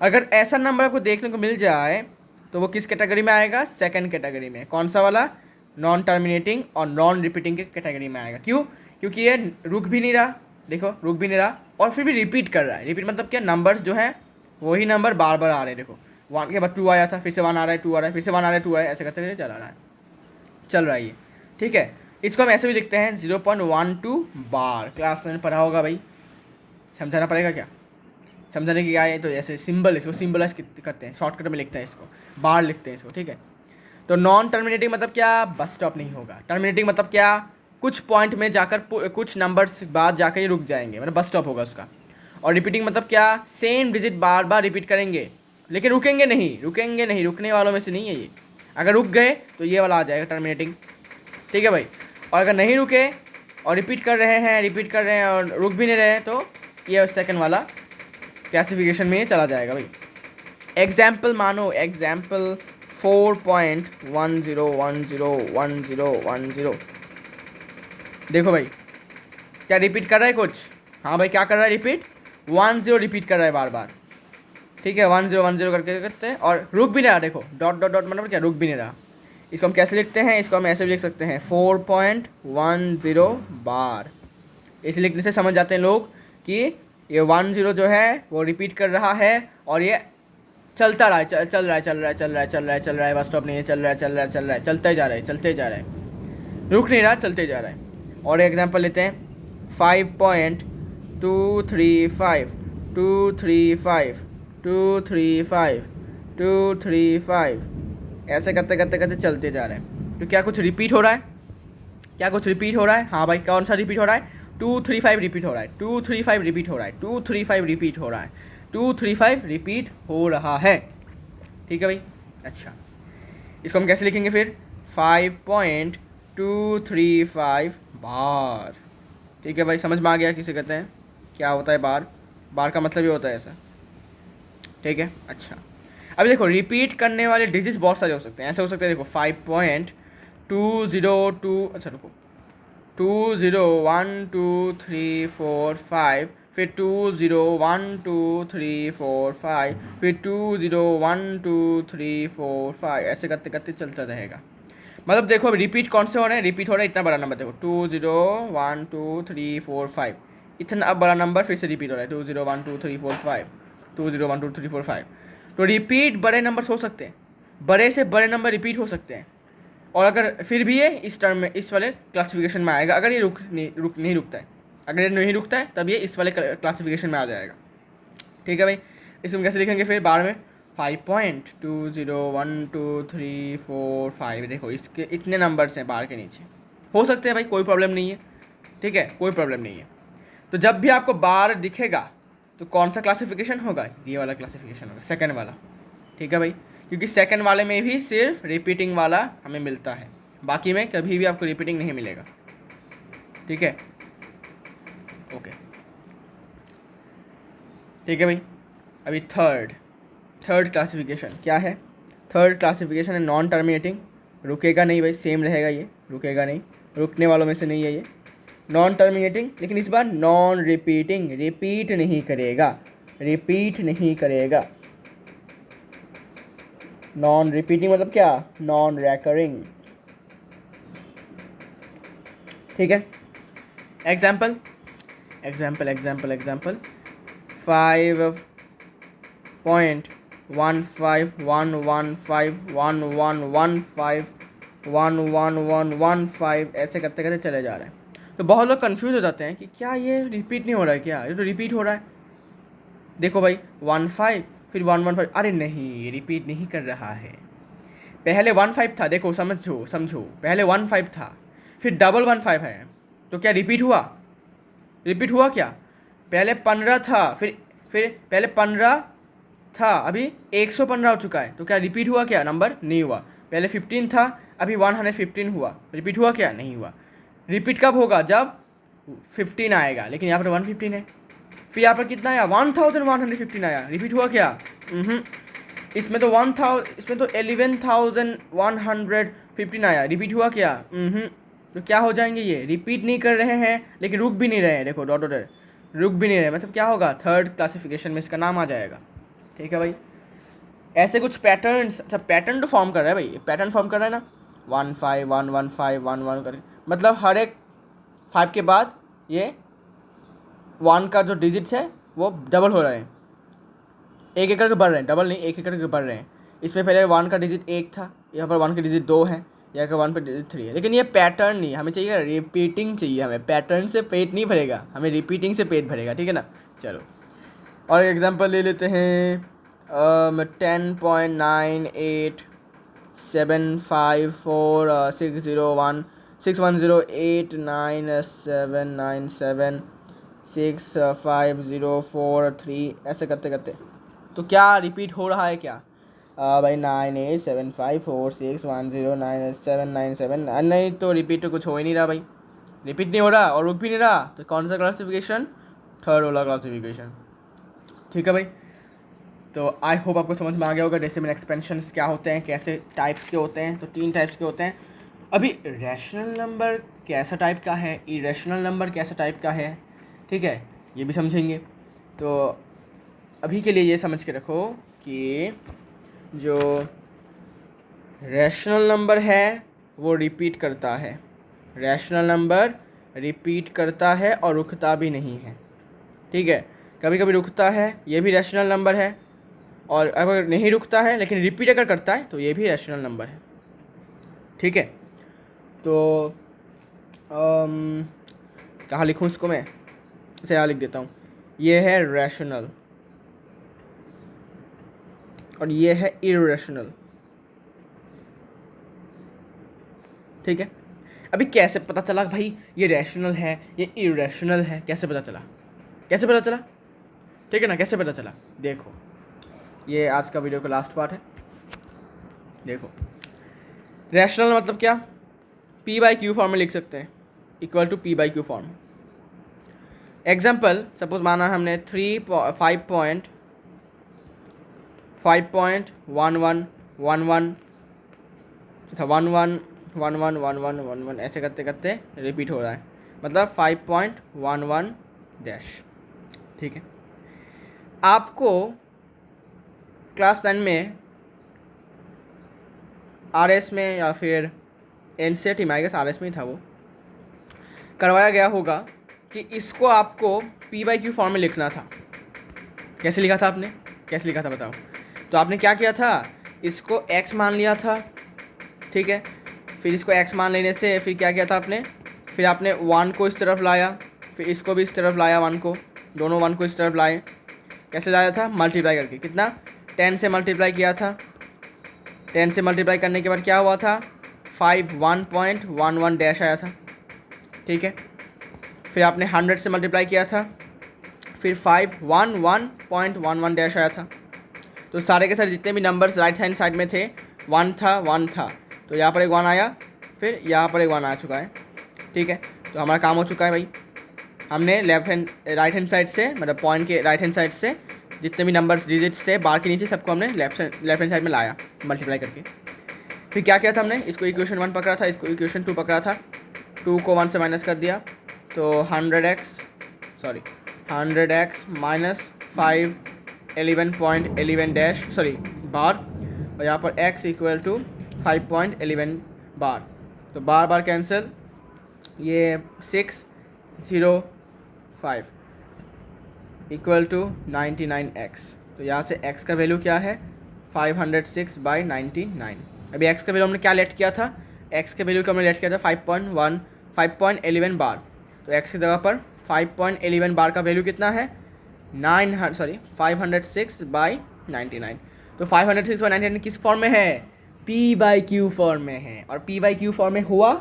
अगर ऐसा नंबर आपको देखने को मिल जाए तो वो किस कैटेगरी में आएगा, सेकंड कैटेगरी में। कौन सा वाला, नॉन टर्मिनेटिंग और नॉन रिपीटिंग के कैटेगरी में आएगा। क्यों, क्योंकि ये रुक भी नहीं रहा, देखो रुक भी नहीं रहा, और फिर भी रिपीट कर रहा है। रिपीट मतलब क्या, नंबर्स जो है वही नंबर बार बार आ रहे हैं, देखो 1 के बाद 2 आया था, फिर से 1 आ रहा है, 2 आ रहा है, फिर से 1 आ रहा है, 2 आ रहा है, ऐसे करते करते चल रहा है ये। ठीक है, इसको हम ऐसे भी लिखते हैं 0.12 बार, क्लास में पढ़ा होगा भाई, समझाना पड़ेगा क्या, समझाने की क्या है, तो ऐसे सिंबल, इसको सिंबलाइज करते हैं, शॉर्टकट में लिखते हैं इसको, बार लिखते हैं इसको। ठीक है, तो नॉन टर्मिनेटिंग मतलब क्या, बस स्टॉप नहीं होगा। टर्मिनेटिंग मतलब क्या, कुछ पॉइंट में जाकर कुछ नंबर्स बाद जाकर ही रुक जाएंगे, मतलब बस स्टॉप होगा उसका। और रिपीटिंग मतलब क्या, सेम डिजिट बार बार रिपीट करेंगे, लेकिन रुकेंगे नहीं, रुकेंगे नहीं, रुकने वालों में से नहीं है ये। अगर रुक गए तो ये वाला आ जाएगा टर्मिनेटिंग। ठीक है भाई, और अगर नहीं रुके और रिपीट कर रहे हैं और रुक भी नहीं रहे हैं तो ये सेकंड वाला क्लासिफिकेशन में चला जाएगा भाई। एग्जाम्पल मानो, एग्जाम्पल 4.10101010 देखो भाई, क्या रिपीट कर रहा है कुछ, हाँ भाई क्या कर रहा है, रिपीट 10 रिपीट कर रहा है बार बार। ठीक है, 10 करके करते हैं, और रुक भी नहीं रहा, देखो डॉट डॉट डॉट मतलब क्या, रुक भी नहीं रहा। इसको हम कैसे लिखते हैं, इसको हम ऐसे भी लिख सकते हैं 4.10 बार। इसे लिखने से समझ जाते हैं लोग कि ये 10 जो है वो रिपीट कर रहा है और ये चलता रहा है, चल रहा है, चल रहा है, चल रहा है, चल रहा है, चल रहा है, बस स्टॉप नहीं है, चल रहा है, चल रहा है, चल रहा है, चलते जा रहा है, चलते जा रहा है, रुक नहीं रहा, चलते जा रहा है। और एग्जांपल लेते हैं 5.235 235 235 235, ऐसे करते करते करते चलते जा रहे हैं। तो क्या कुछ रिपीट हो रहा है? क्या कुछ रिपीट हो रहा है? हाँ भाई, कौन सा रिपीट हो रहा है? 235 रिपीट हो रहा है, 235 रिपीट हो रहा है, 235 रिपीट हो रहा है, 235 रिपीट हो रहा है। ठीक है भाई, अच्छा इसको हम कैसे लिखेंगे फिर? 5.235 बार। ठीक है भाई, समझ में आ गया किसे कहते हैं, क्या होता है बार? बार का मतलब ये होता है ऐसा। ठीक है, अच्छा अभी देखो रिपीट करने वाले डिजिट्स बहुत सारे हो सकते हैं। ऐसे हो सकते हैं, देखो 5.202, अच्छा रुको, 2012345, फिर 2012345, फिर 2012345, ऐसे करते करते चलता रहेगा। मतलब देखो अभी रिपीट कौन से हो रहे हैं? रिपीट हो रहा है इतना बड़ा नंबर, देखो 2012345, इतना बड़ा नंबर फिर से रिपीट हो रहा है, 2012345, 2012345। तो रिपीट बड़े नंबर हो सकते हैं, बड़े से बड़े नंबर रिपीट हो सकते हैं। और अगर फिर भी ये इस टर्म में, इस वाले क्लासिफिकेशन में आएगा। अगर ये नहीं रुकता है, अगर ये नहीं रुकता है तब ये इस वाले क्लासिफिकेशन में आ जाएगा। ठीक है भाई, इसको हम कैसे लिखेंगे फिर बार में? 5.2012345, देखो इसके इतने नंबर्स हैं बार के नीचे, हो सकते हैं भाई, कोई प्रॉब्लम नहीं है। ठीक है, कोई प्रॉब्लम नहीं है। तो जब भी आपको बार दिखेगा तो कौन सा क्लासिफिकेशन होगा? ये वाला क्लासिफिकेशन होगा, सेकंड वाला। ठीक है भाई, क्योंकि सेकंड वाले में भी सिर्फ रिपीटिंग वाला हमें मिलता है, बाकी में कभी भी आपको रिपीटिंग नहीं मिलेगा। ठीक है, ओके, ठीक है भाई। अभी थर्ड क्लासिफिकेशन क्या है? थर्ड क्लासिफिकेशन है नॉन टर्मिनेटिंग। रुकेगा नहीं भाई, सेम रहेगा ये, रुकेगा नहीं, रुकने वालों में से नहीं है ये। नॉन टर्मिनेटिंग, लेकिन इस बार नॉन रिपीटिंग, रिपीट नहीं करेगा, रिपीट नहीं करेगा। नॉन रिपीटिंग मतलब क्या? Non recurring. ठीक है, एग्जाम्पल 5.151151151115 ऐसे करते करते चले जा रहे हैं। तो बहुत लोग कंफ्यूज हो जाते हैं कि क्या ये रिपीट नहीं हो रहा है, क्या ये तो रिपीट हो रहा है। देखो भाई 15 फिर 115, अरे नहीं, ये रिपीट नहीं कर रहा है। पहले 15 था, देखो समझो, पहले 15 था, फिर डबल 15 है, तो क्या रिपीट हुआ? रिपीट हुआ क्या? पहले 15 था, फिर पहले 15 था, अभी 115 हो चुका है, तो क्या रिपीट हुआ क्या? नंबर नहीं हुआ। पहले 15 था, अभी 115 हुआ, रिपीट हुआ क्या? नहीं हुआ। रिपीट कब होगा? जब 15 आएगा, लेकिन यहाँ पर 115 है। फिर यहाँ पर कितना आया? 1115 आया, रिपीट हुआ क्या? इसमें तो 1115 आया, रिपीट हुआ क्या? तो क्या हो जाएंगे ये? रिपीट नहीं कर रहे हैं लेकिन रुक भी नहीं रहे हैं, देखो डॉट रुक भी नहीं रहे, मतलब क्या होगा? थर्ड क्लासिफिकेशन में इसका नाम आ जाएगा। ठीक है भाई, ऐसे कुछ पैटर्न्स, अच्छा पैटर्न तो फॉर्म कर रहा है भाई, पैटर्न फॉर्म कर रहा है ना, 15 115 11 करके, मतलब हर एक 5 के बाद ये 1 का जो डिजिट्स है वो डबल हो रहे हैं, एक एक करके बढ़ रहे हैं, डबल नहीं, एक एक करके बढ़ रहे हैं। इसमें पहले 1 का डिजिट 1 था, यहाँ पर 1 का डिजिट 2 है, यहाँ का 1 पर डिजिट 3 है। लेकिन ये पैटर्न नहीं, हमें चाहिए रिपीटिंग चाहिए, हमें पैटर्न से पेट नहीं भरेगा, हमें रिपीटिंग से पेट भरेगा। ठीक है ना, चलो और एग्जांपल ले लेते हैं 10.9871054897976504 ऐसे करते करते, तो क्या रिपीट हो रहा है क्या? भाई 987546109797, नहीं तो रिपीट तो कुछ हो ही नहीं रहा भाई, रिपीट नहीं हो रहा और रुक भी नहीं रहा, तो कौन सा क्लासिफिकेशन? थर्ड वाला क्लासिफिकेशन। ठीक है भाई, तो आई होप आपको समझ में आ गया होगा डेसिमल एक्सपेंशंस क्या होते हैं, कैसे टाइप्स के होते हैं। तो 3 टाइप्स के होते हैं। अभी रैशनल नंबर कैसा टाइप का है, इरेशनल नंबर कैसा टाइप का है, ठीक है, ये भी समझेंगे। तो अभी के लिए ये समझ के रखो कि जो रैशनल नंबर है वो रिपीट करता है, रैशनल नंबर रिपीट करता है और रुकता भी नहीं है। ठीक है, कभी कभी रुकता है, ये भी रैशनल नंबर है, और अगर नहीं रुकता है लेकिन रिपीट अगर करता है तो ये भी रैशनल नंबर है। ठीक है, तो कहाँ लिखूँ इसको मैं, इसे यहाँ लिख देता हूँ। ये है रैशनल और ये है इरेशनल। ठीक है, अभी कैसे पता चला भाई ये रैशनल है ये इरेशनल है, कैसे पता चला, कैसे पता चला? ठीक है ना, कैसे पता चला? देखो, ये आज का वीडियो का लास्ट पार्ट है। देखो, रैशनल मतलब क्या, पी बाई क्यू फॉर्म में लिख सकते हैं, equal to P by Q form. Example, suppose माना हमने 5.1111 तथा 111111 ऐसे करते करते रिपीट हो रहा है, मतलब 5.11 डैश। ठीक है, आपको क्लास 9 में आरएस में या फिर एनसीईआरटी में, आई गेस आरएस में ही था वो, करवाया गया होगा कि इसको आपको पी बाई क्यू फॉर्म में लिखना था। कैसे लिखा था आपने, कैसे लिखा था बताओ? तो आपने क्या किया था, इसको x मान लिया था। ठीक है, फिर इसको x मान लेने से फिर क्या किया था आपने, फिर आपने 1 को इस तरफ लाया, फिर इसको भी इस तरफ लाया, 1 को, दोनों 1 को इस तरफ लाए। कैसे लाया था, मल्टीप्लाई करके। कितना, 10 से मल्टीप्लाई किया था। 10 से मल्टीप्लाई करने के बाद क्या हुआ था, 51.11 डैश आया था। ठीक है, फिर आपने 100 से मल्टीप्लाई किया था, फिर 511.11 डैश आया था। तो सारे के सारे जितने भी नंबर्स राइट हैंड साइड में थे 1 था 1 था, तो यहाँ पर एक 1 आया, फिर यहाँ पर एक 1 आ चुका है। ठीक है, तो हमारा काम हो चुका है भाई। हमने राइट हैंड साइड से, मतलब पॉइंट के राइट हैंड साइड से जितने भी नंबर्स डिजिट्स थे बार के नीचे, सबको हमने लेफ्ट हैंड साइड में लाया मल्टीप्लाई करके। फिर क्या किया था हमने, इसको इक्वेशन 1 पकड़ा था, इसको इक्वेशन 2 पकड़ा था, 2 को 1 से माइनस कर दिया, तो 100x माइनस 511.11 डैश बार, और यहाँ पर x इक्वल टू 5.11 बार। तो बार बार कैंसिल, ये 605 इक्वल टू 99x। तो यहाँ से x का वैल्यू क्या है, 506/99। अभी x का वैल्यू हमने क्या लेट किया था, x के वैल्यू को हमने लेट किया था 5.11 बार। तो x की जगह पर 5.11 बार का वैल्यू कितना है, 506/99। तो 506/99 किस फॉर्म में है, पी बाई क्यू फॉर्म में है, और पी बाई क्यू फॉर्म में हुआ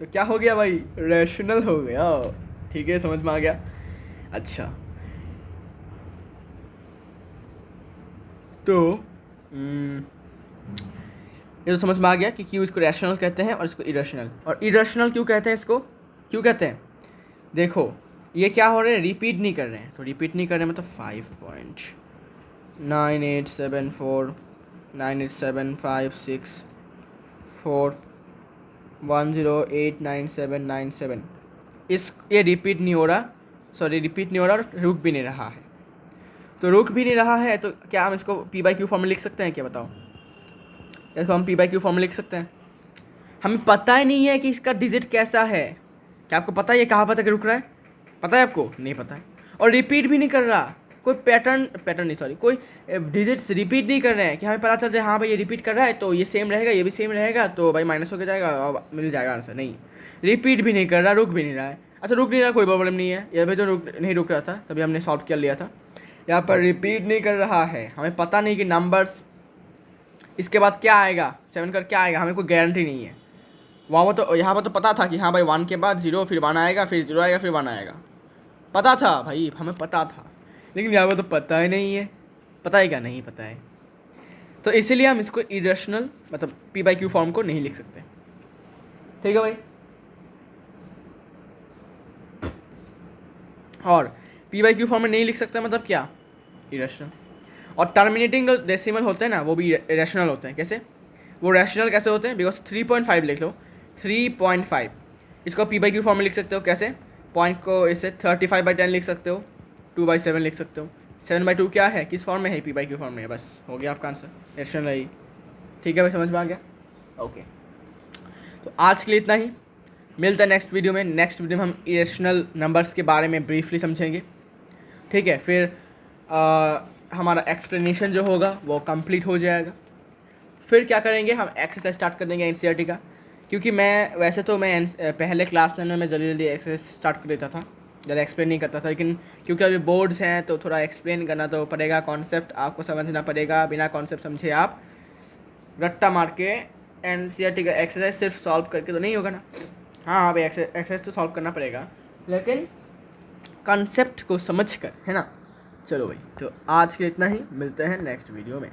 तो क्या हो गया भाई, रैशनल हो गया। ठीक है, समझ में आ गया? अच्छा, तो ये तो समझ में आ गया कि क्यों इसको रैशनल कहते हैं और इसको इरेशनल। और इरेशनल क्यों कहते हैं, इसको क्यों कहते हैं? देखो, ये क्या हो रहे हैं, रिपीट नहीं कर रहे हैं। तो रिपीट नहीं कर रहे हैं मतलब 5.98747656410899797 ये रिपीट नहीं हो रहा, रिपीट नहीं हो रहा और रुक भी नहीं रहा है। तो रुक भी नहीं रहा है तो क्या हम इसको पी बाई क्यू फॉर्म में लिख सकते हैं क्या, बताओ? इसको हम पी बाई क्यू फॉर्म में लिख सकते हैं? हमें पता ही नहीं है कि इसका डिजिट कैसा है। क्या आपको पता है ये कहाँ पर तक रुक रहा है? पता है आपको? नहीं पता है। और रिपीट भी नहीं कर रहा, कोई पैटर्न नहीं, कोई डिजिट्स रिपीट नहीं कर रहे हैं कि हमें पता चल जाए हाँ भाई ये रिपीट कर रहा है तो ये सेम रहेगा, ये भी सेम रहेगा, तो भाई माइनस होकर जाएगा और मिल जाएगा आंसर। नहीं, रिपीट भी नहीं कर रहा, रुक भी नहीं रहा है। अच्छा, रुक नहीं रहा, कोई प्रॉब्लम नहीं है, ये भी तो नहीं रुक रहा था, तभी हमने सॉल्व कर लिया था। यहाँ पर रिपीट नहीं कर रहा है, हमें पता नहीं कि नंबर्स इसके बाद क्या आएगा, 7 कर क्या आएगा, हमें कोई गारंटी नहीं है। वहाँ पर तो, यहाँ पर तो पता था कि हाँ भाई 1 के बाद 0, फिर 1 आएगा, फिर 0 आएगा, फिर 1 आएगा, पता था भाई, हमें पता था। लेकिन यहाँ पर तो पता ही नहीं है, पता है क्या, नहीं पता है। तो इसीलिए हम इसको इरेशनल मतलब पी बाई क्यू फॉर्म को नहीं लिख सकते। ठीक है भाई। और पी बाई क्यू फॉर्म में नहीं लिख सकते मतलब क्या, इरेशनल। और टर्मिनेटिंग जो डेसिमल होते हैं ना वो भी रैशनल होते हैं। कैसे, वो रैशनल कैसे होते हैं, बिकॉज 3.5 लिख लो, 3.5 इसको पी बाई क्यू फॉर्म में लिख सकते हो। कैसे, पॉइंट को इसे 35/10 लिख सकते हो, 2/7 लिख सकते हो। 7/2 क्या है, किस फॉर्म में है, पी बाई क्यू फॉर्म में है। बस हो गया आपका आंसर, रैशनल है ही। ठीक है भाई, समझ में आ गया? ओके, तो आज के लिए इतना ही, मिलता है नेक्स्ट वीडियो में। नेक्स्ट वीडियो में हम इरेशनल नंबर्स के बारे में ब्रीफली समझेंगे। ठीक है, फिर हमारा एक्सप्लेनेशन जो होगा वो कंप्लीट हो जाएगा। फिर क्या करेंगे, हम एक्सरसाइज स्टार्ट कर देंगे एनसीईआरटी का, क्योंकि मैं वैसे तो मैं पहले क्लास 9 में मैं जल्दी जल्दी एक्सरसाइज स्टार्ट कर देता था, ज़्यादा एक्सप्लेन नहीं करता था, लेकिन क्योंकि अभी बोर्ड्स हैं तो थोड़ा एक्सप्लेन करना तो पड़ेगा, कॉन्सेप्ट आपको समझना पड़ेगा, बिना कॉन्सेप्ट समझे आप रट्टा मार के एनसीईआरटी का एक्सरसाइज सिर्फ सॉल्व करके तो नहीं होगा ना। हाँ, अभी एक्सरसाइज तो सॉल्व करना पड़ेगा, लेकिन कॉन्सेप्ट को समझ कर, है ना। चलो भाई, तो आज के लिए इतना ही, मिलते हैं नेक्स्ट वीडियो में।